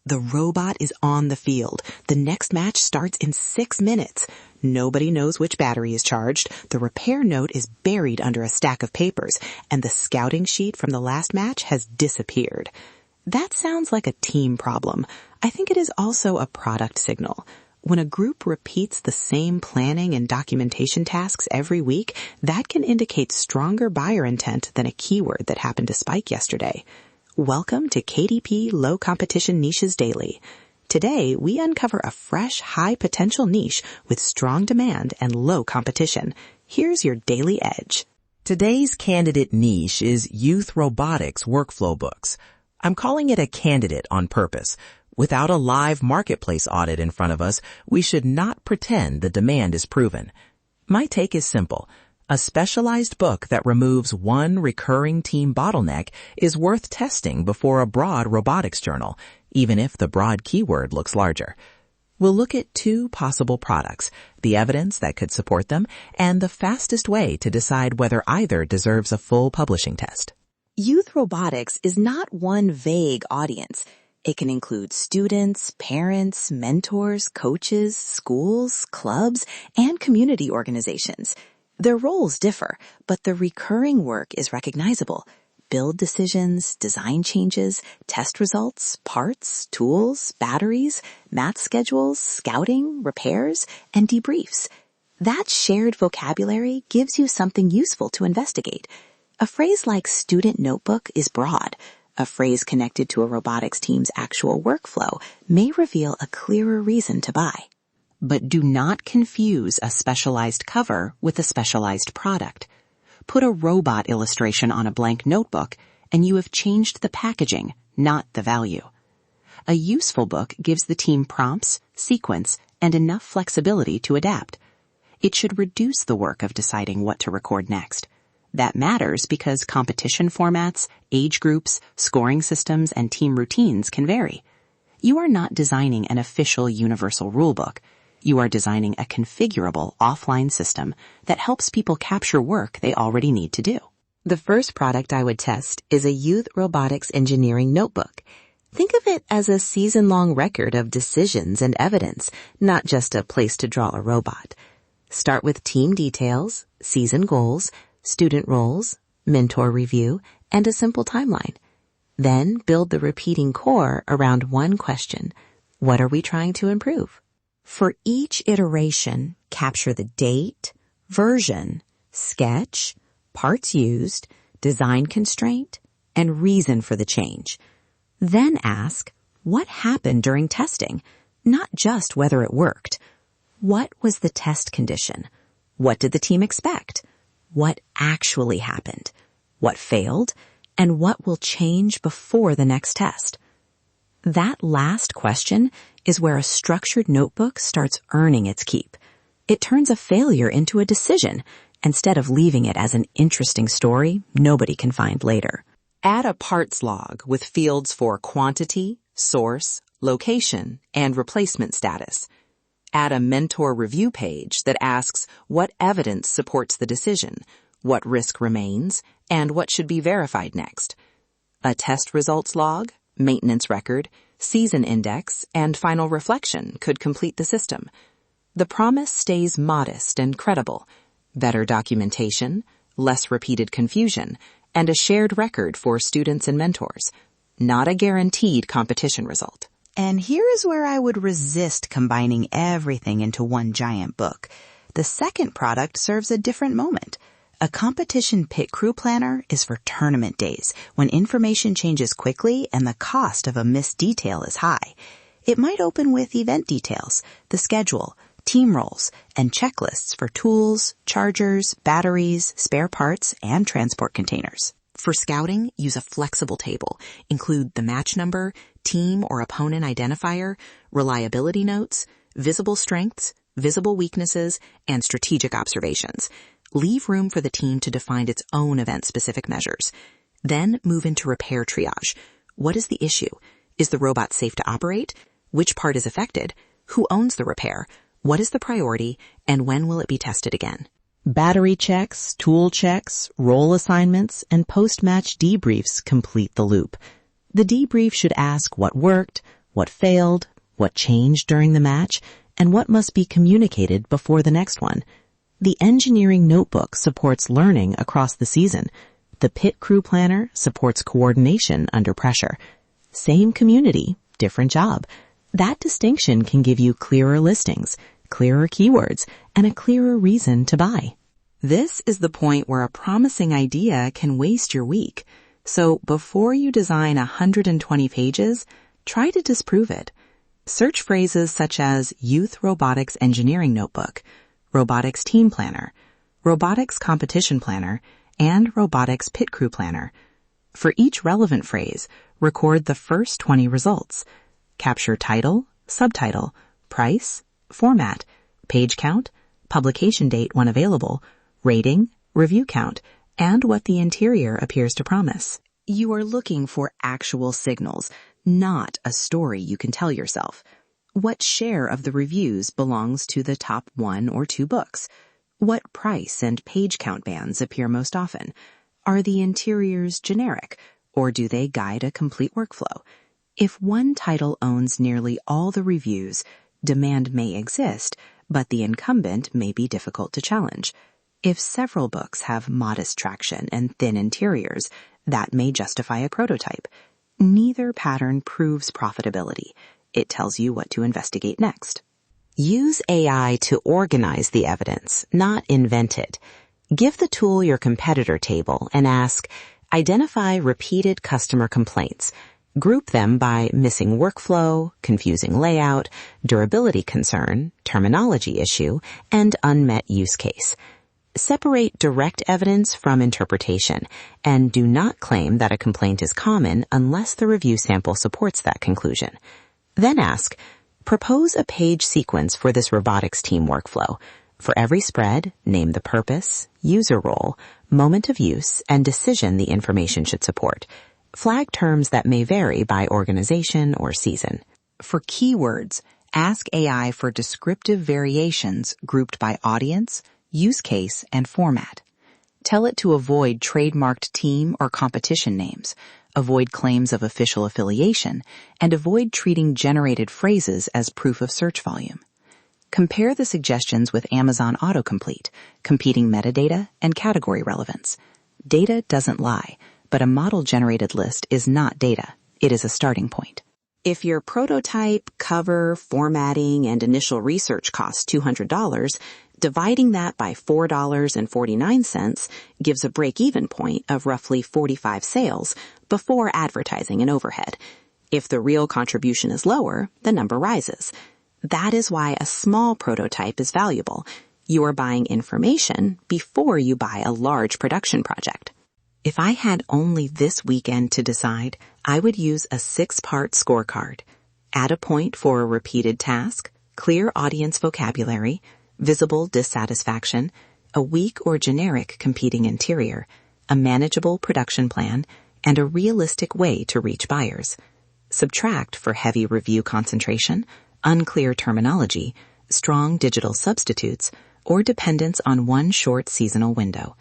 The robot is on the field. The next match starts in 6 minutes. Nobody knows which battery is charged. The repair note is buried under a stack of papers, and the scouting sheet from the last match has disappeared. That sounds like a team problem. I think it is also a product signal. When a group repeats the same planning and documentation tasks every week, that can indicate stronger buyer intent than a keyword that happened to spike yesterday. Welcome to KDP Low Competition Niches Daily. Today, we uncover a fresh, high-potential niche with strong demand and low competition. Here's your Daily Edge. Today's candidate niche is youth robotics workflow books. I'm calling it a candidate on purpose. Without a live marketplace audit in front of us, we should not pretend the demand is proven. My take is simple. A specialized book that removes one recurring team bottleneck is worth testing before a broad robotics journal, even if the broad keyword looks larger. We'll look at 2 possible products, the evidence that could support them, and the fastest way to decide whether either deserves a full publishing test. Youth robotics is not one vague audience. It can include students, parents, mentors, coaches, schools, clubs, and community organizations. Their roles differ, but the recurring work is recognizable. Build decisions, design changes, test results, parts, tools, batteries, math schedules, scouting, repairs, and debriefs. That shared vocabulary gives you something useful to investigate. A phrase like student notebook is broad. A phrase connected to a robotics team's actual workflow may reveal a clearer reason to buy. But do not confuse a specialized cover with a specialized product. Put a robot illustration on a blank notebook, and you have changed the packaging, not the value. A useful book gives the team prompts, sequence, and enough flexibility to adapt. It should reduce the work of deciding what to record next. That matters because competition formats, age groups, scoring systems, and team routines can vary. You are not designing an official universal rulebook. You are designing a configurable offline system that helps people capture work they already need to do. The first product I would test is a youth robotics engineering notebook. Think of it as a season-long record of decisions and evidence, not just a place to draw a robot. Start with team details, season goals, student roles, mentor review, and a simple timeline. Then build the repeating core around one question. What are we trying to improve? For each iteration, capture the date, version, sketch, parts used, design constraint, and reason for the change. Then ask, what happened during testing? Not just whether it worked. What was the test condition? What did the team expect? What actually happened? What failed? And what will change before the next test? That last question is where a structured notebook starts earning its keep. It turns a failure into a decision instead of leaving it as an interesting story nobody can find later. Add a parts log with fields for quantity, source, location, and replacement status. Add a mentor review page that asks what evidence supports the decision, what risk remains, and what should be verified next. A test results log, maintenance record, season index, and final reflection could complete the system. The promise stays modest and credible. Better documentation, less repeated confusion, and a shared record for students and mentors. Not a guaranteed competition result. And here is where I would resist combining everything into one giant book. The second product serves a different moment. A competition pit crew planner is for tournament days, when information changes quickly and the cost of a missed detail is high. It might open with event details, the schedule, team roles, and checklists for tools, chargers, batteries, spare parts, and transport containers. For scouting, use a flexible table. Include the match number, team or opponent identifier, reliability notes, visible strengths, visible weaknesses, and strategic observations. Leave room for the team to define its own event-specific measures. Then move into repair triage. What is the issue? Is the robot safe to operate? Which part is affected? Who owns the repair? What is the priority? And when will it be tested again? Battery checks, tool checks, role assignments, and post-match debriefs complete the loop. The debrief should ask what worked, what failed, what changed during the match, and what must be communicated before the next one. The engineering notebook supports learning across the season. The pit crew planner supports coordination under pressure. Same community, different job. That distinction can give you clearer listings, clearer keywords, and a clearer reason to buy. This is the point where a promising idea can waste your week. So before you design 120 pages, try to disprove it. Search phrases such as Youth Robotics Engineering Notebook, Robotics Team Planner, Robotics Competition Planner, and Robotics Pit Crew Planner. For each relevant phrase, record the first 20 results. Capture title, subtitle, price, format, page count, publication date when available, rating, review count, and what the interior appears to promise. You are looking for actual signals, not a story you can tell yourself. What share of the reviews belongs to the top 1 or 2 books? What price and page count bands appear most often? Are the interiors generic, or do they guide a complete workflow? If one title owns nearly all the reviews, demand may exist, but the incumbent may be difficult to challenge. If several books have modest traction and thin interiors, that may justify a prototype. Neither pattern proves profitability. It tells you what to investigate next. Use AI to organize the evidence, not invent it. Give the tool your competitor table and ask, identify repeated customer complaints. Group them by missing workflow, confusing layout, durability concern, terminology issue, and unmet use case. Separate direct evidence from interpretation, and do not claim that a complaint is common unless the review sample supports that conclusion. Then ask, propose a page sequence for this robotics team workflow. For every spread, name the purpose, user role, moment of use, and decision the information should support. Flag terms that may vary by organization or season. For keywords, ask AI for descriptive variations grouped by audience, use case, and format. Tell it to avoid trademarked team or competition names, avoid claims of official affiliation, and avoid treating generated phrases as proof of search volume. Compare the suggestions with Amazon Autocomplete, competing metadata, and category relevance. Data doesn't lie, but a model-generated list is not data. It is a starting point. If your prototype, cover, formatting, and initial research costs $200, dividing that by $4.49 gives a break-even point of roughly 45 sales before advertising and overhead. If the real contribution is lower, the number rises. That is why a small prototype is valuable. You are buying information before you buy a large production project. If I had only this weekend to decide, I would use a 6-part scorecard. Add a point for a repeated task, clear audience vocabulary, visible dissatisfaction, a weak or generic competing interior, a manageable production plan, and a realistic way to reach buyers. Subtract for heavy review concentration, unclear terminology, strong digital substitutes, or dependence on one short seasonal window.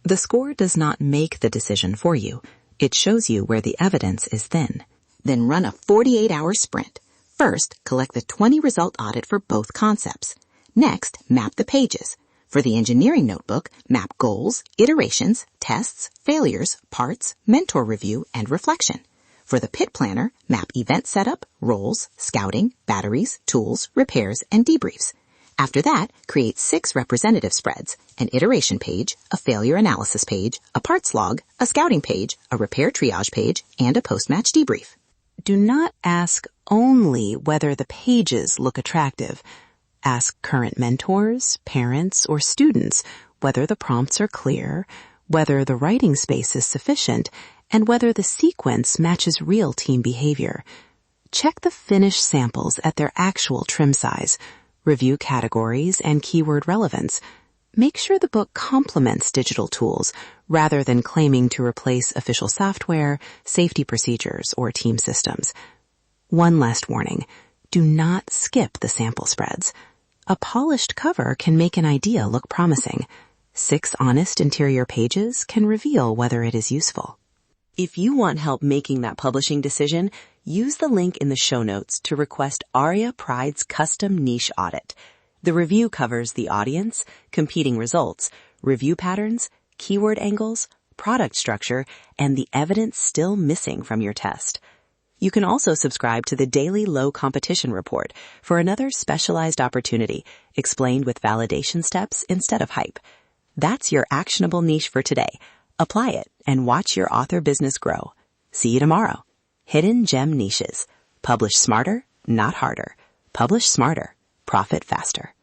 The score does not make the decision for you. It shows you where the evidence is thin. Then run a 48-hour sprint. First, collect the 20 result audit for both concepts. Next, map the pages. For the engineering notebook, map goals, iterations, tests, failures, parts, mentor review, and reflection. For the pit planner, map event setup, roles, scouting, batteries, tools, repairs, and debriefs. After that, create 6 representative spreads, an iteration page, a failure analysis page, a parts log, a scouting page, a repair triage page, and a post-match debrief. Do not ask only whether the pages look attractive. Ask current mentors, parents, or students whether the prompts are clear, whether the writing space is sufficient, and whether the sequence matches real team behavior. Check the finished samples at their actual trim size. Review categories and keyword relevance. Make sure the book complements digital tools rather than claiming to replace official software, safety procedures, or team systems. One last warning. Do not skip the sample spreads. A polished cover can make an idea look promising. 6 honest interior pages can reveal whether it is useful. If you want help making that publishing decision, use the link in the show notes to request Aria Pride's custom niche audit. The review covers the audience, competing results, review patterns, keyword angles, product structure, and the evidence still missing from your test. You can also subscribe to the Daily Low Competition Report for another specialized opportunity explained with validation steps instead of hype. That's your actionable niche for today. Apply it and watch your author business grow. See you tomorrow. Hidden Gem Niches. Publish smarter, not harder. Publish smarter. Profit faster.